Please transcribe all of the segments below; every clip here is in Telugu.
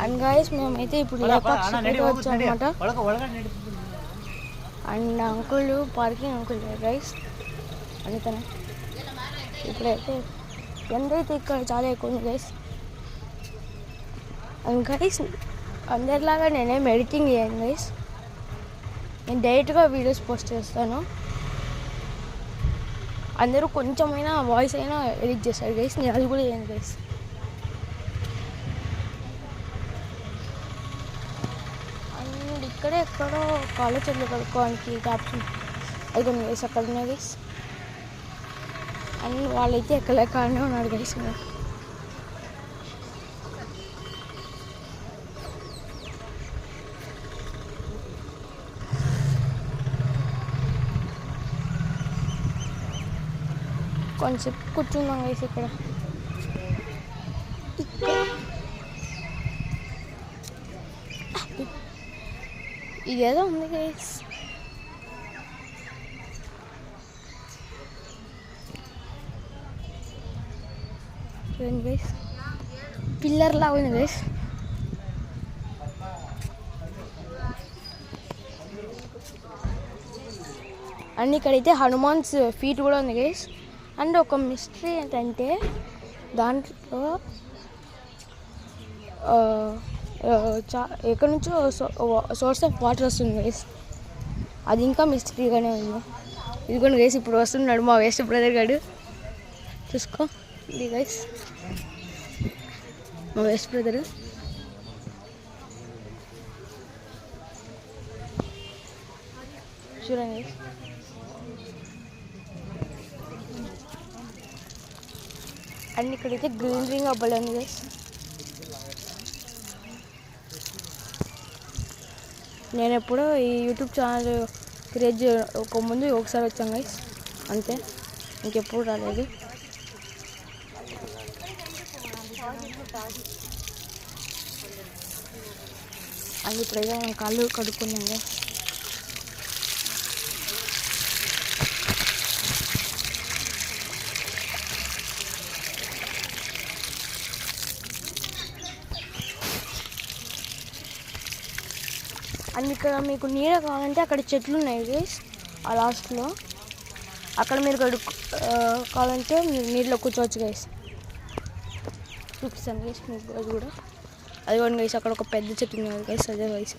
అండ్ గైస్ మేమైతే ఇప్పుడు లేపాక్షికి వచ్చామన్నమాట. And uncle parking uncle guys అందుకనే ఇప్పుడైతే ఎండ అయితే ఇక్కడ చాలా ఎక్కువ ఉంది గైస్. అండ్ గైస్ అందరిలాగా నేనేం ఎడిటింగ్ చేయను గైస్, నేను డైరెక్ట్గా వీడియోస్ పోస్ట్ చేస్తాను. అందరూ కొంచెమైనా వాయిస్ అయినా ఎడిట్ చేస్తారు గైస్, నేను అది కూడా చేయను గైస్. అండ్ ఇక్కడే ఎక్కడో కాళ్ళ చెట్లు కడుక్కోవడానికి ట్యాప్స్ అది కొన్ని గైస్ అక్కడ ఉన్నాయి గైస్. అండ్ వాళ్ళైతే ఎక్కలేకనే ఉన్నారు గైస్. కొంచెం కూర్చున్నాం గైస్ ఇక్కడ. ఇదేదో ఉంది గైస్, చూడండి గైస్, పిల్లర్ లాగా ఉంది గైస్. అండ్ ఇక్కడైతే హనుమాన్స్ ఫీట్ కూడా ఉంది గైస్. అండ్ ఒక మిస్టరీ ఏంటంటే దాంట్లో ఎక్కడి నుంచో సోర్స్ ఆఫ్ వాటర్ వస్తుంది గైస్, అది ఇంకా మిస్టరీగానే ఉంది. ఇదిగోండి గైస్ ఇప్పుడు వస్తున్నాడు మా వేస్ట్ బ్రదర్ గాడు, చూసుకో ఇది గైస్ మా వేస్ట్ బ్రదర్. చూడండి గైస్, అండ్ ఇక్కడైతే గ్రీనరీగా భలే ఉంది గైస్. నేను ఎప్పుడో ఈ యూట్యూబ్ ఛానల్ క్రియేట్ ఒక ముందు ఒకసారి వచ్చాను గైస్, అంతే, ఇంకెప్పుడు రాలేదు. అండ్ ఇప్పుడైతే మనం కాళ్ళు కడుక్కున్నాం గైస్. అండ్ ఇక్కడ మీకు నీడ కావాలంటే అక్కడ చెట్లు ఉన్నాయి గైస్, ఆ లాస్ట్లో అక్కడ మీరు కావాలంటే నీళ్ళలో కూర్చోవచ్చు గైస్. చూపిస్తాను గైస్ మీకు అది కూడా. అది కూడా గైస్ అక్కడ ఒక పెద్ద చెట్టు ఉంది గైస్, అదే గైస్.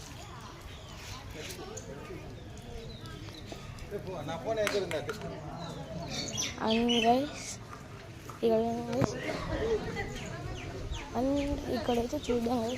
అండ్ గైస్ ఇక్కడ గైస్, అండ్ ఇక్కడైతే చూద్దాం గైస్.